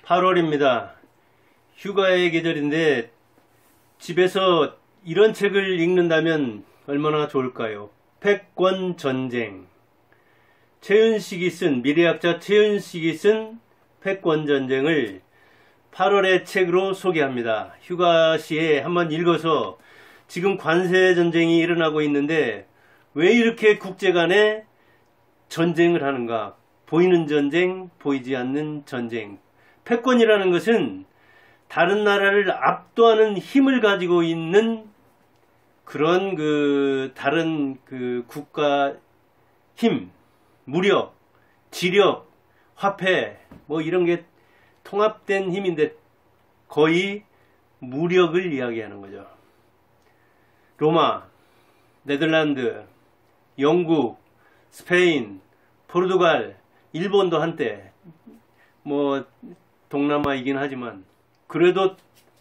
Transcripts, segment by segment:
8월입니다. 휴가의 계절인데 집에서 이런 책을 읽는다면 얼마나 좋을까요? 패권전쟁. 미래학자 최윤식이 쓴 패권전쟁을 8월의 책으로 소개합니다. 휴가 시에 한번 읽어서 지금 관세전쟁이 일어나고 있는데 왜 이렇게 국제 간에 전쟁을 하는가? 보이는 전쟁, 보이지 않는 전쟁. 패권이라는 것은 다른 나라를 압도하는 힘을 가지고 있는 그런 다른 국가 힘, 무력, 지력, 화폐 뭐 이런 게 통합된 힘인데 거의 무력을 이야기하는 거죠. 로마, 네덜란드, 영국, 스페인, 포르투갈, 일본도 한때 뭐 동남아이긴 하지만 그래도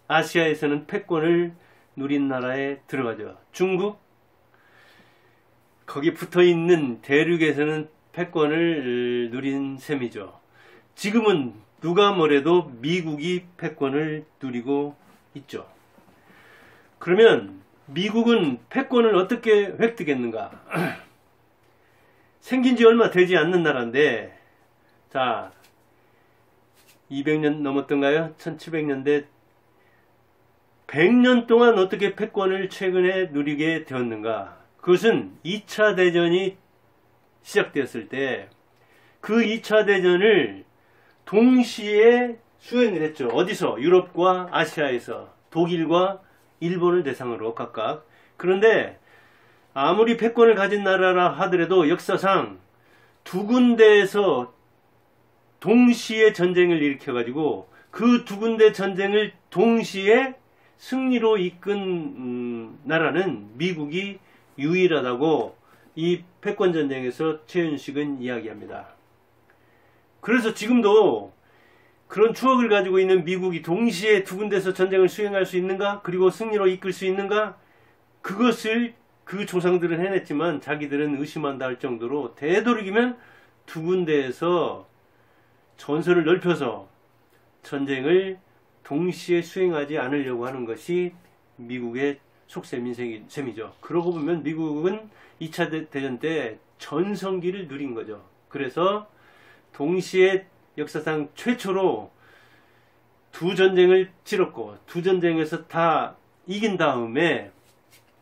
아시아에서는 패권을 누린 나라에 들어가죠. 중국, 거기 붙어있는 대륙에서는 패권을 누린 셈이죠. 지금은 누가 뭐래도 미국이 패권을 누리고 있죠. 그러면 미국은 패권을 어떻게 획득했는가? 생긴 지 얼마 되지 않는 나라인데, 자, 200년 넘었던가요? 1700년대 100년 동안 어떻게 패권을 최근에 누리게 되었는가? 그것은 2차 대전이 시작되었을 때 그 2차 대전을 동시에 수행을 했죠. 어디서? 유럽과 아시아에서 독일과 일본을 대상으로 각각. 그런데 아무리 패권을 가진 나라라 하더라도 역사상 두 군데에서 동시에 전쟁을 일으켜가지고 그 두 군데 전쟁을 동시에 승리로 이끈 나라는 미국이 유일하다고 이 패권전쟁에서 최윤식은 이야기합니다. 그래서 지금도 그런 추억을 가지고 있는 미국이 동시에 두 군데서 전쟁을 수행할 수 있는가? 그리고 승리로 이끌 수 있는가? 그것을 그 조상들은 해냈지만 자기들은 의심한다 할 정도로 되도록이면 두 군데에서 전선을 넓혀서 전쟁을 동시에 수행하지 않으려고 하는 것이 미국의 속셈이죠. 그러고 보면 미국은 2차 대전 때 전성기를 누린 거죠. 그래서 동시에 역사상 최초로 두 전쟁을 치렀고 두 전쟁에서 다 이긴 다음에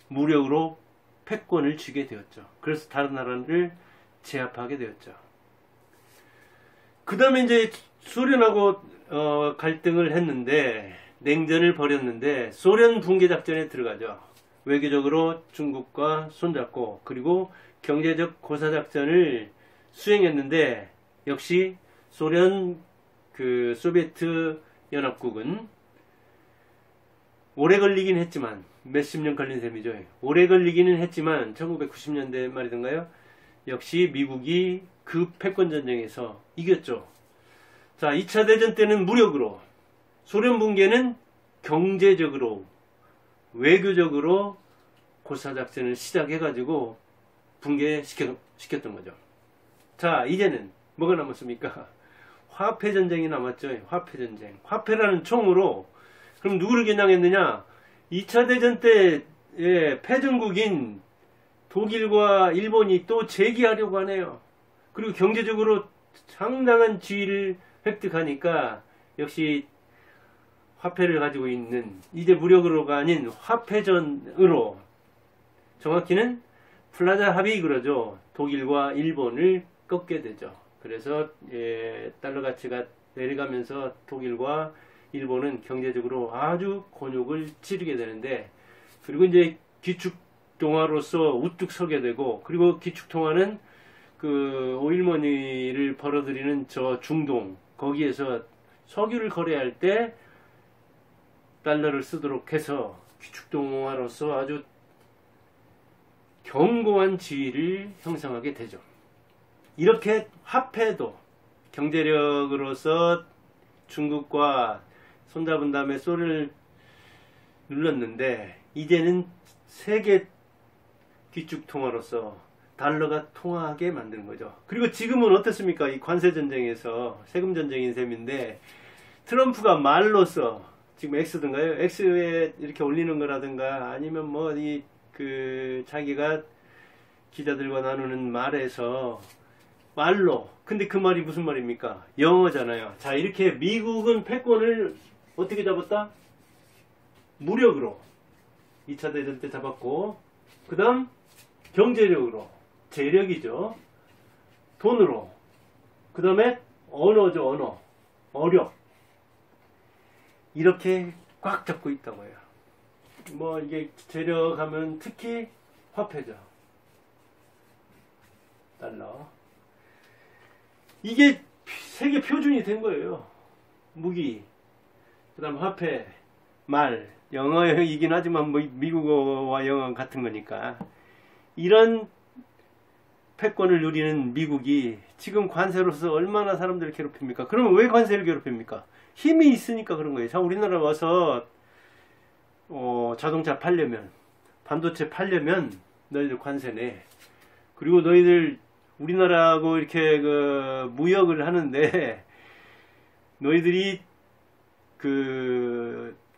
무력으로 패권을 쥐게 되었죠. 그래서 다른 나라를 제압하게 되었죠. 그 다음에 이제 소련하고 갈등을 했는데 냉전을 벌였는데 소련 붕괴 작전에 들어가죠. 외교적으로 중국과 손잡고 그리고 경제적 고사 작전을 수행했는데 역시 소련 소비에트 연합국은 오래 걸리긴 했지만 몇십 년 걸린 셈이죠. 오래 걸리기는 했지만 1990년대 말이던가요? 역시 미국이 그 패권전쟁에서 이겼죠. 자, 2차 대전 때는 무력으로, 소련 붕괴는 경제적으로, 외교적으로 고사작전을 시작해가지고 붕괴시켰던 거죠. 자, 이제는 뭐가 남았습니까? 화폐전쟁이 남았죠. 화폐전쟁. 화폐라는 총으로, 그럼 누구를 겨냥했느냐? 2차 대전 때의 패전국인 독일과 일본이 또 재기하려고 하네요. 그리고 경제적으로 상당한 지위를 획득하니까 역시 화폐를 가지고 있는 이제 무력으로가 아닌 화폐전으로 정확히는 플라자 합의 그러죠. 독일과 일본을 꺾게 되죠. 그래서 달러 가치가 내려가면서 독일과 일본은 경제적으로 아주 곤욕을 치르게 되는데 그리고 이제 기축통화로서 우뚝 서게 되고 그리고 기축통화는 그 오일머니를 벌어들이는 저 중동 거기에서 석유를 거래할 때 달러를 쓰도록 해서 기축통화로서 아주 견고한 지위를 형성하게 되죠. 이렇게 화폐도 경제력으로서 중국과 손잡은 다음에 소련을 눌렀는데 이제는 세계 기축통화로서 달러가 통하게 만드는 거죠. 그리고 지금은 어떻습니까? 이 관세전쟁에서 세금전쟁인 셈인데 트럼프가 말로써 지금 X든가요? X에 이렇게 올리는 거라든가 아니면 뭐 자기가 기자들과 나누는 말에서 말로, 근데 그 말이 무슨 말입니까? 영어잖아요. 자, 이렇게 미국은 패권을 어떻게 잡았다? 무력으로 2차 대전 때 잡았고, 그 다음 경제력으로, 재력이죠. 돈으로, 그 다음에 언어죠. 어력, 이렇게 꽉 잡고 있다고 해요. 뭐 이게 재력하면 특히 화폐죠. 달러. 이게 세계 표준이 된 거예요. 무기, 그 다음 화폐, 말, 영어이긴 하지만 뭐 미국어와 영어 같은 거니까. 이런 패권을 누리는 미국이 지금 관세로서 얼마나 사람들을 괴롭힙니까? 그러면 왜 관세를 괴롭힙니까? 힘이 있으니까 그런 거예요. 자, 우리나라 와서 자동차 팔려면, 반도체 팔려면 너희들 관세 내. 그리고 너희들 우리나라하고 이렇게 무역을 하는데 너희들이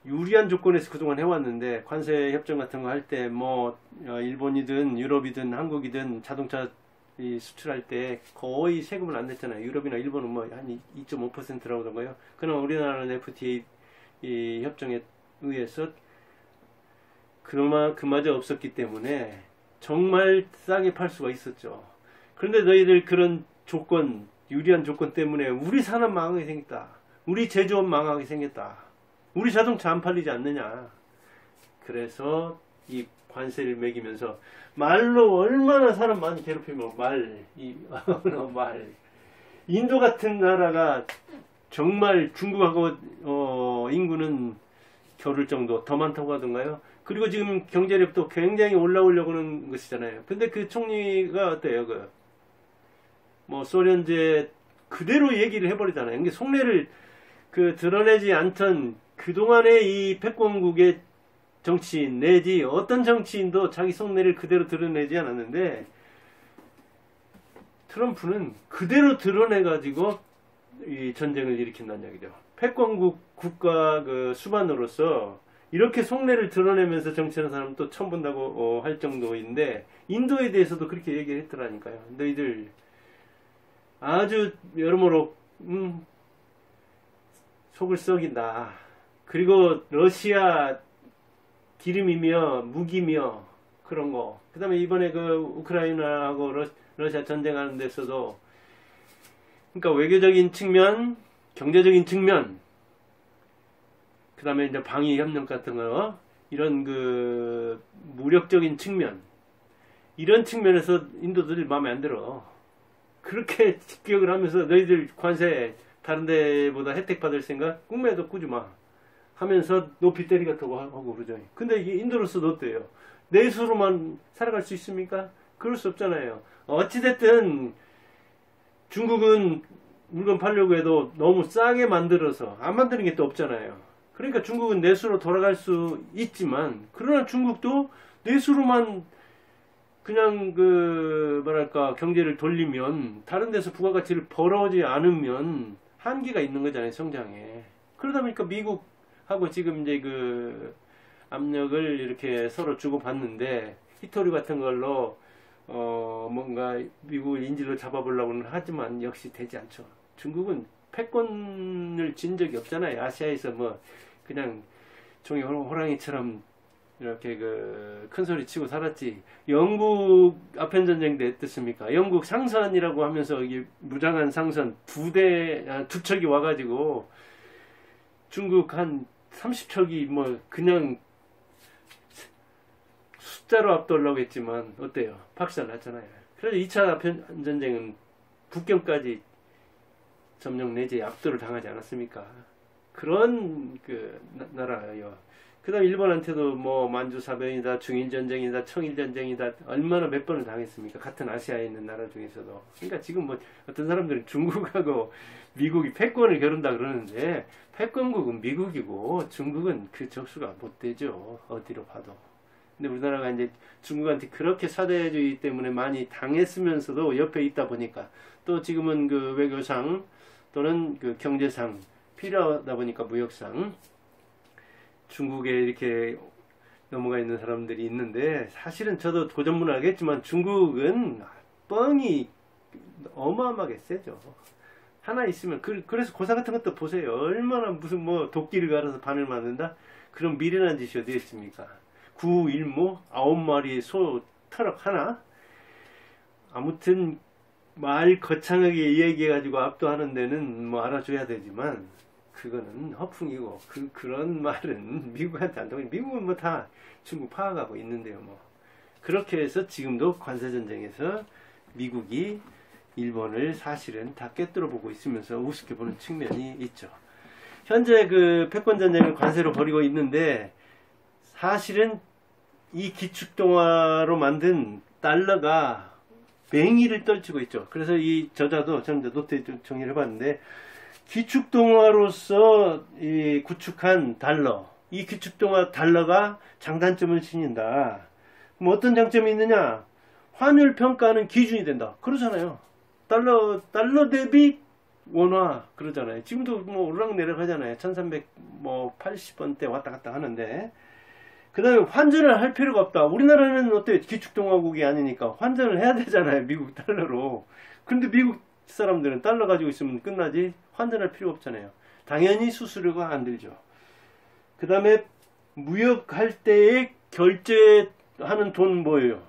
유리한 조건에서 그동안 해왔는데, 관세 협정 같은 거 할 때 뭐 일본이든 유럽이든 한국이든 자동차 수출할 때 거의 세금을 안 냈잖아요. 유럽이나 일본은 뭐 한 2.5%라고 하던가요. 그러나 우리나라는 FTA 이 협정에 의해서 그마저 없었기 때문에 정말 싸게 팔 수가 있었죠. 그런데 너희들 그런 조건, 유리한 조건 때문에 우리 산업 망하게 생겼다. 우리 제조업 망하게 생겼다. 우리 자동차 안 팔리지 않느냐. 그래서 이 관세를 매기면서 말로 얼마나 사람 많이 괴롭히면 말. 인도 같은 나라가 정말 중국하고 인구는 겨룰 정도 더 많다고 하던가요? 그리고 지금 경제력도 굉장히 올라오려고 하는 것이잖아요. 근데 그 총리가 어때요? 뭐 소련제 그대로 얘기를 해버리잖아요. 이게 속내를 드러내지 않던 그동안의 이 패권국의 정치인 내지 어떤 정치인도 자기 속내를 그대로 드러내지 않았는데, 트럼프는 그대로 드러내가지고 이 전쟁을 일으킨다는 얘기죠. 패권국 국가 수반으로서 이렇게 속내를 드러내면서 정치하는 사람은 또 처음 본다고 할 정도인데, 인도에 대해서도 그렇게 얘기를 했더라니까요. 너희들 아주 여러모로 속을 썩인다. 그리고 러시아 기름이며 무기며 그런 거. 그 다음에 이번에 우크라이나하고 러시아 전쟁하는 데서도, 그러니까 외교적인 측면, 경제적인 측면, 그 다음에 이제 방위 협력 같은 거, 이런 무력적인 측면, 이런 측면에서 인도들이 마음에 안 들어. 그렇게 직격을 하면서 너희들 관세 다른 데보다 혜택 받을 생각 꿈에도 꾸지 마 하면서 높이 때리겠다고 하고 그러죠. 근데 이게 인도로서도 어때요? 내수로만 살아갈 수 있습니까? 그럴 수 없잖아요. 어찌됐든 중국은 물건 팔려고 해도 너무 싸게 만들어서 안 만드는 게 또 없잖아요. 그러니까 중국은 내수로 돌아갈 수 있지만, 그러나 중국도 내수로만 그냥 뭐랄까 경제를 돌리면, 다른 데서 부가가치를 벌어오지 않으면 한계가 있는 거잖아요, 성장에. 그러다 보니까 미국하고 지금 이제 압력을 이렇게 서로 주고받는데, 히토류 같은 걸로 뭔가 미국을 인질로 잡아보려고는 하지만 역시 되지 않죠. 중국은 패권을 진 적이 없잖아요. 아시아에서 뭐 그냥 종이 호랑이처럼 이렇게 큰 소리 치고 살았지. 영국 아편전쟁 때 어땠습니까? 영국 상선이라고 하면서 이게 무장한 상선 두 척이 와가지고 중국 한 30척이 뭐 그냥 숫자로 압도하려고 했지만 어때요? 박살 났잖아요. 그래서 2차 아편전쟁은 북경까지 점령 내지 압도를 당하지 않았습니까? 그런 나라예요. 그 다음 일본한테도 뭐 만주사변이다, 중일전쟁이다, 청일전쟁이다, 얼마나 몇 번을 당했습니까? 같은 아시아에 있는 나라 중에서도. 그러니까 지금 뭐 어떤 사람들은 중국하고 미국이 패권을 겨룬다 그러는데, 패권국은 미국이고 중국은 그 적수가 못 되죠. 어디로 봐도. 근데 우리나라가 이제 중국한테 그렇게 사대주의 때문에 많이 당했으면서도 옆에 있다 보니까, 또 지금은 외교상 또는 경제상 필요하다 보니까 무역상 중국에 이렇게 넘어가 있는 사람들이 있는데, 사실은 저도 고전문을 알겠지만 중국은 뻥이 어마어마하게 세죠. 하나 있으면 그래서 고사 같은 것도 보세요. 얼마나 무슨 뭐 도끼를 갈아서 바늘 만든다, 그런 미련한 짓이 어디 있습니까? 구일모 9마리의 소 트럭 하나, 아무튼 말 거창하게 얘기해가지고 압도하는 데는 뭐 알아줘야 되지만 그거는 허풍이고, 그런 말은 미국한테 안 통해. 미국은 뭐 다 중국 파악하고 있는데요. 뭐 그렇게 해서 지금도 관세전쟁에서 미국이 일본을 사실은 다 꿰뚫어 보고 있으면서 우습게 보는 측면이 있죠. 현재 그 패권전쟁을 관세로 벌이고 있는데, 사실은 이 기축동화로 만든 달러가 맹위를 떨치고 있죠. 그래서 이 저자도 저는 노트에 좀 정리를 해봤는데, 기축동화로서 구축한 달러, 이 기축동화 달러가 장단점을 지닌다. 뭐 어떤 장점이 있느냐? 환율 평가는 기준이 된다. 그러잖아요. 달러 대비 원화 그러잖아요. 지금도 뭐 오르락내리락 하잖아요. 1380원대 왔다 갔다 하는데, 그 다음에 환전을 할 필요가 없다. 우리나라는 어때요? 기축동화국이 아니니까 환전을 해야 되잖아요. 미국 달러로. 근데 미국 사람들은 달러 가지고 있으면 끝나지 환전할 필요가 없잖아요. 당연히 수수료가 안 들죠. 그 다음에 무역할 때에 결제하는 돈 뭐예요?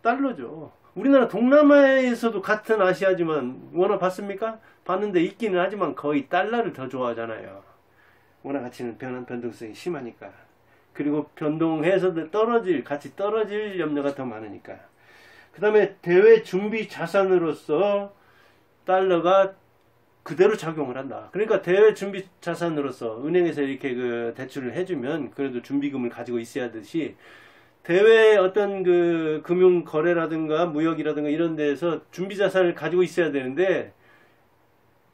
달러죠. 우리나라 동남아에서도 같은 아시아지만 원화 받습니까? 받는데 있기는 하지만 거의 달러를 더 좋아하잖아요. 원화 가치는 변동성이 심하니까. 그리고 변동해서 같이 떨어질 염려가 더 많으니까. 그 다음에 대외 준비 자산으로서 달러가 그대로 작용을 한다. 그러니까 대외 준비 자산으로서 은행에서 이렇게 그 대출을 해주면 그래도 준비금을 가지고 있어야 하듯이, 대외 어떤 그 금융 거래라든가 무역이라든가 이런 데에서 준비 자산을 가지고 있어야 되는데,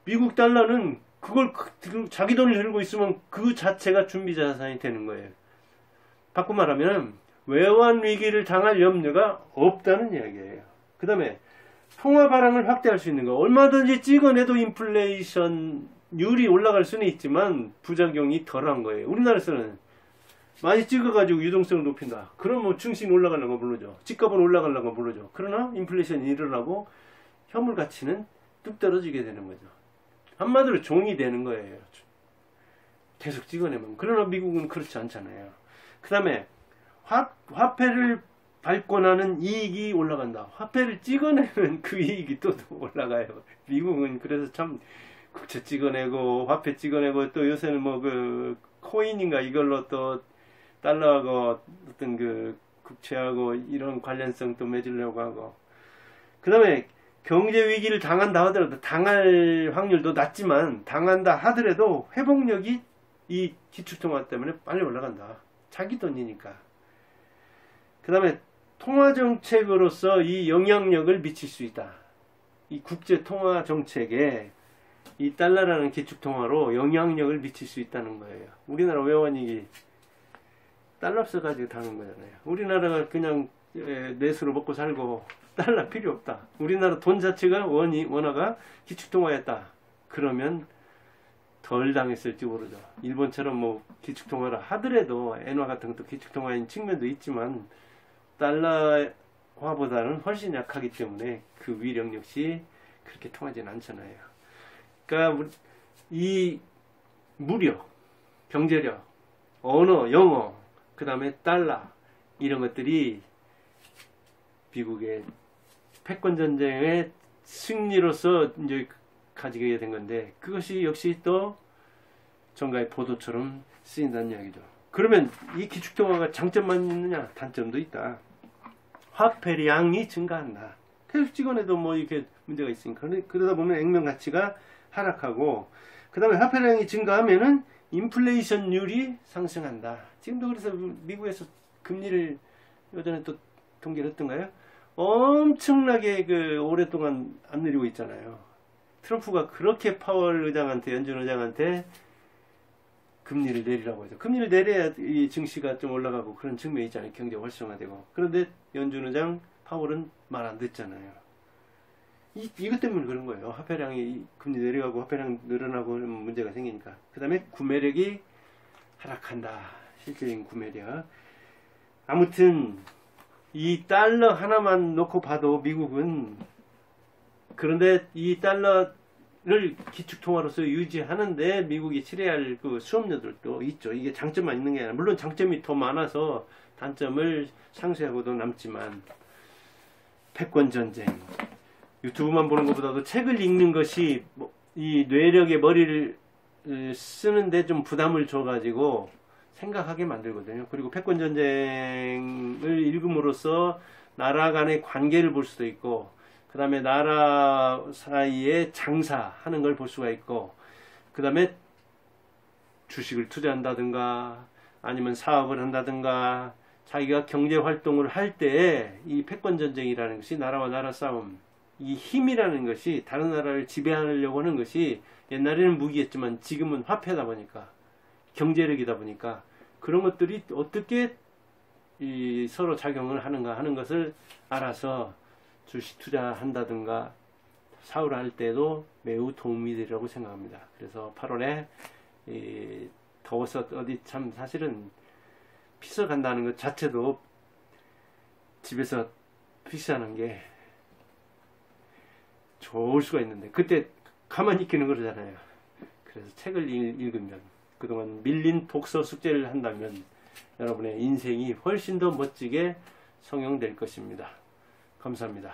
미국 달러는 그걸 자기 돈을 들고 있으면 그 자체가 준비 자산이 되는 거예요. 바꿔 말하면 외환 위기를 당할 염려가 없다는 이야기예요. 그 다음에 통화 발행을 확대할 수 있는 거. 얼마든지 찍어내도 인플레이션율이 올라갈 수는 있지만 부작용이 덜한 거예요. 우리나라에서는 많이 찍어가지고 유동성을 높인다. 그러면 증시는 올라가려고 모르죠. 집값은 올라가려고 모르죠. 그러나 인플레이션이 일어나고 현물 가치는 뚝 떨어지게 되는 거죠. 한마디로 종이 되는 거예요. 계속 찍어내면. 그러나 미국은 그렇지 않잖아요. 그 다음에 화폐를 발권하는 이익이 올라간다. 화폐를 찍어내면 그 이익이 또 올라가요. 미국은 그래서 참 국채 찍어내고 화폐 찍어내고, 또 요새는 뭐 그 코인인가 이걸로 또 달러하고 어떤 그 국채하고 이런 관련성 또 맺으려고 하고, 그 다음에 경제 위기를 당한다 하더라도, 당할 확률도 낮지만 당한다 하더라도 회복력이 이 기축통화 때문에 빨리 올라간다. 자기 돈이니까. 그 다음에 통화정책으로서 이 영향력을 미칠 수 있다. 이 국제통화정책에 이 달러라는 기축통화로 영향력을 미칠 수 있다는 거예요. 우리나라 외환위기 달러 없어가지고 당한 거잖아요. 우리나라가 그냥 내수로 먹고 살고 달러 필요 없다. 우리나라 돈 자체가 원화가 기축통화였다. 그러면 덜 당했을지 모르죠. 일본처럼 뭐 기축통화라 하더라도 엔화 같은 것도 기축통화인 측면도 있지만 달러화보다는 훨씬 약하기 때문에 그 위력 역시 그렇게 통하지는 않잖아요. 그러니까 이 무력, 경제력, 언어, 영어, 그 다음에 달러, 이런 것들이 미국의 패권전쟁의 승리로서 이제 가지게 된 건데, 그것이 역시 또 정가의 보도처럼 쓰인다는 이야기죠. 그러면 이 기축통화가 장점만 있느냐? 단점도 있다. 화폐량이 증가한다. 계속 찍어내도 뭐 이렇게 문제가 있으니까. 그러다 보면 액면 가치가 하락하고, 그 다음에 화폐량이 증가하면은 인플레이션율이 상승한다. 지금도 그래서 미국에서 금리를 예전에 또 통계를 했던가요? 엄청나게 그 오랫동안 안 내리고 있잖아요. 트럼프가 그렇게 파월 의장한테, 연준 의장한테 금리를 내리라고 하죠. 금리를 내려야 이 증시가 좀 올라가고 그런 측면이 있잖아요. 경제 활성화되고. 그런데 연준 의장 파월은 말 안 듣잖아요. 이것 때문에 그런 거예요. 화폐량이 금리 내려가고 화폐량 늘어나고 문제가 생기니까. 그 다음에 구매력이 하락한다. 실질적인 구매력. 아무튼 이 달러 하나만 놓고 봐도 미국은, 그런데 이 달러를 기축통화로서 유지하는데 미국이 치러야 할 그 수업료들도 있죠. 이게 장점만 있는 게 아니라, 물론 장점이 더 많아서 단점을 상쇄하고도 남지만, 패권전쟁, 유튜브만 보는 것보다도 책을 읽는 것이 이 뇌력의 머리를 쓰는데 좀 부담을 줘가지고 생각하게 만들거든요. 그리고 패권전쟁을 읽음으로써 나라 간의 관계를 볼 수도 있고, 그 다음에 나라 사이에 장사하는 걸 볼 수가 있고, 그 다음에 주식을 투자한다든가 아니면 사업을 한다든가 자기가 경제 활동을 할 때에 이 패권전쟁이라는 것이, 나라와 나라 싸움, 이 힘이라는 것이, 다른 나라를 지배하려고 하는 것이 옛날에는 무기였지만 지금은 화폐다 보니까, 경제력이다 보니까 그런 것들이 어떻게 서로 작용을 하는가 하는 것을 알아서 주식 투자한다든가 사업을 할 때도 매우 도움이 되리라고 생각합니다. 그래서 8월에 더워서 어디 참 사실은 피서 간다는 것 자체도 집에서 피서하는 게 좋을 수가 있는데, 그때 가만히 있기는 그러잖아요. 그래서 책을 읽으면, 그동안 밀린 독서 숙제를 한다면 여러분의 인생이 훨씬 더 멋지게 성형될 것입니다. 감사합니다.